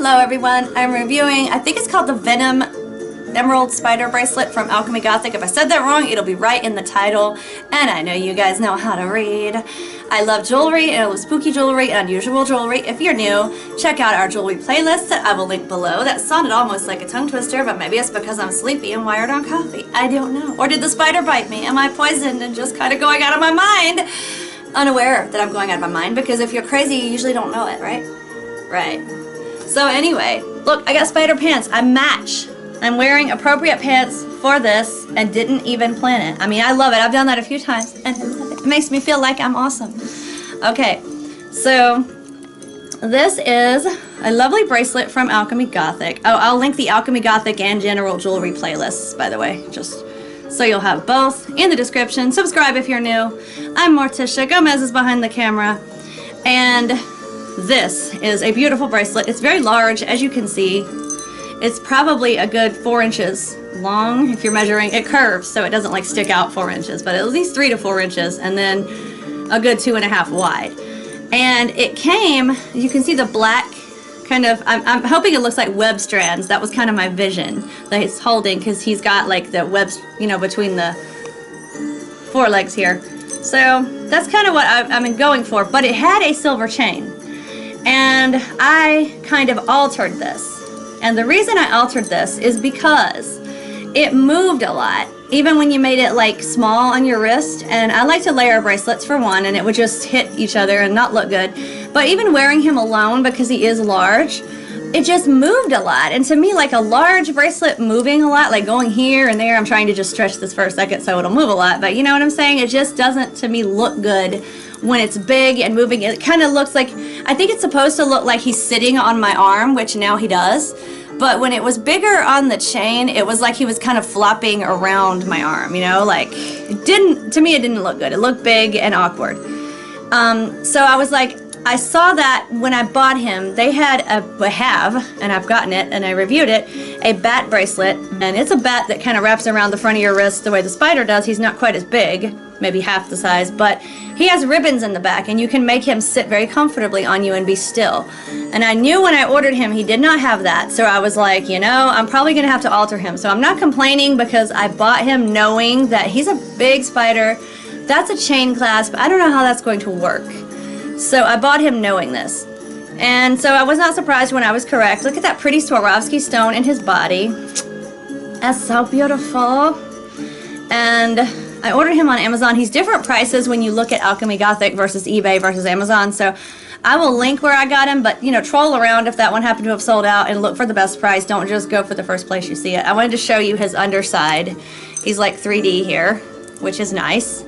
Hello everyone, I'm reviewing, I think it's called the Venom Emerald Spider Bracelet from Alchemy Gothic. If I said that wrong, it'll be right in the title, and I know you guys know how to read. I love jewelry, and I love spooky jewelry and unusual jewelry. If you're new, check out our jewelry playlist that I will link below. That sounded almost like a tongue twister, but maybe it's because I'm sleepy and wired on coffee. I don't know. Or did the spider bite me? Am I poisoned and just kind of going out of my mind? Unaware that I'm going out of my mind, because if you're crazy, you usually don't know it, right? Right. So anyway, look, I got spider pants. I match. I'm wearing appropriate pants for this and didn't even plan it. I mean, I love it. I've done that a few times and I love it. It makes me feel like I'm awesome. Okay, so this is a lovely bracelet from Alchemy Gothic. Oh, I'll link the Alchemy Gothic and general jewelry playlists, by the way, just so you'll have both in the description. Subscribe if you're new. I'm Morticia. Gomez is behind the camera. And this is a beautiful bracelet. It's very large, as you can see. It's probably a good 4 inches long if you're measuring. It curves, so it doesn't like stick out 4 inches, but at least 3 to 4 inches, and then a good 2.5 wide. And it came, you can see the black kind of, I'm hoping it looks like web strands. That was kind of my vision that he's holding, because he's got like the webs, you know, between the forelegs here. So that's kind of what I'm going for, but it had a silver chain. And I kind of altered this. And the reason I altered this is because it moved a lot, even when you made it like small on your wrist. And I like to layer bracelets for one, and it would just hit each other and not look good. But even wearing him alone, because he is large, it just moved a lot. And to me, like a large bracelet moving a lot, like going here and there, I'm trying to just stretch this for a second so it'll move a lot. But you know what I'm saying? It just doesn't, to me, look good when it's big and moving. It kind of looks like, I think it's supposed to look like he's sitting on my arm, which now he does. But when it was bigger on the chain, it was like he was kind of flopping around my arm, you know, like it didn't, to me, it didn't look good. It looked big and awkward. So I was like, I saw that when I bought him, they had and I've gotten it and I reviewed it, a bat bracelet. And it's a bat that kind of wraps around the front of your wrist the way the spider does. He's not quite as big, maybe half the size, but he has ribbons in the back and you can make him sit very comfortably on you and be still. And I knew when I ordered him, he did not have that. So I was like, you know, I'm probably gonna have to alter him. So I'm not complaining, because I bought him knowing that he's a big spider. That's a chain clasp. I don't know how that's going to work. So I bought him knowing this. And so I was not surprised when I was correct. Look at that pretty Swarovski stone in his body. That's so beautiful. And I ordered him on Amazon. He's different prices when you look at Alchemy Gothic versus eBay versus Amazon. So I will link where I got him, but you know, troll around if that one happened to have sold out and look for the best price. Don't just go for the first place you see it. I wanted to show you his underside. He's like 3D here, which is nice.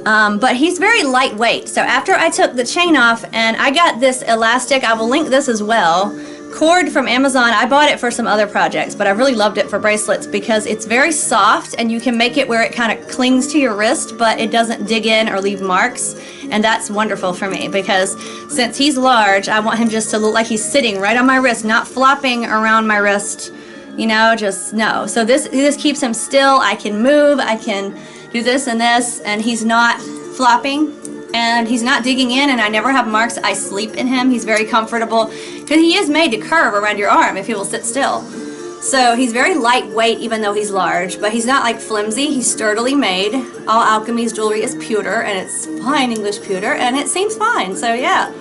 But he's very lightweight. So after I took the chain off, and I got this elastic, I will link this as well, cord from Amazon. I bought it for some other projects, but I really loved it for bracelets because it's very soft and you can make it where it kind of clings to your wrist, but it doesn't dig in or leave marks. And that's wonderful for me, because since he's large, I want him just to look like he's sitting right on my wrist, not flopping around my wrist, you know, just no. So this keeps him still. I can move, I can do this, and he's not flopping and he's not digging in, and I never have marks. I sleep in him. He's very comfortable because he is made to curve around your arm if he will sit still. So he's very lightweight even though he's large, but he's not like flimsy. He's sturdily made. All Alchemy's jewelry is pewter, and it's fine English pewter, and it seems fine. So yeah.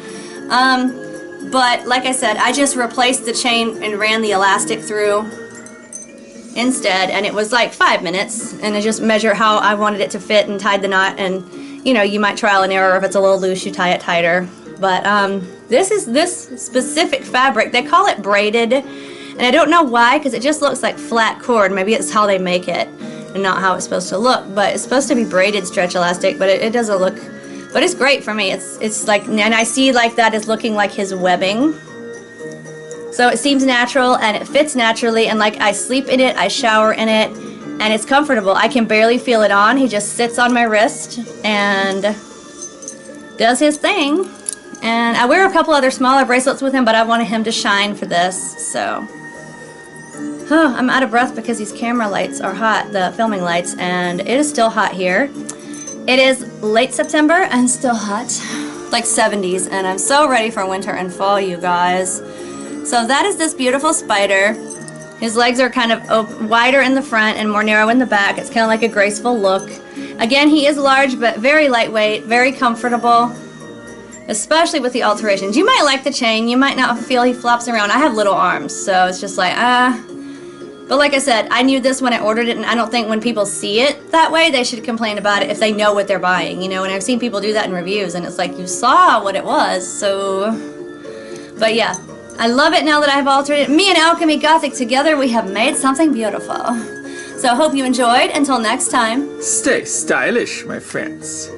But like I said, I just replaced the chain and ran the elastic through instead, and it was like 5 minutes, and I just measure how I wanted it to fit and tied the knot. And you know, you might trial and error. If it's a little loose, you tie it tighter. But this specific fabric, they call it braided, and I don't know why, because it just looks like flat cord. Maybe it's how they make it and not how it's supposed to look, but it's supposed to be braided stretch elastic, but it doesn't look, but it's great for me. It's like, and I see like that is looking like his webbing. So it seems natural and it fits naturally, and like I sleep in it, I shower in it, and it's comfortable. I can barely feel it on. He just sits on my wrist and does his thing. And I wear a couple other smaller bracelets with him, but I wanted him to shine for this, so. I'm out of breath because these camera lights are hot, the filming lights, and it is still hot here. It is late September and still hot, like 70s, and I'm so ready for winter and fall, you guys. So that is this beautiful spider. His legs are kind of wider in the front and more narrow in the back. It's kind of like a graceful look. Again, he is large but very lightweight, very comfortable, especially with the alterations. You might like the chain. You might not feel he flops around. I have little arms, so it's just like, But like I said, I knew this when I ordered it, and I don't think when people see it that way, they should complain about it if they know what they're buying, you know? And I've seen people do that in reviews, and it's like, you saw what it was, so... But yeah, I love it now that I've altered it. Me and Alchemy Gothic together, we have made something beautiful. So I hope you enjoyed. Until next time. Stay stylish, my friends.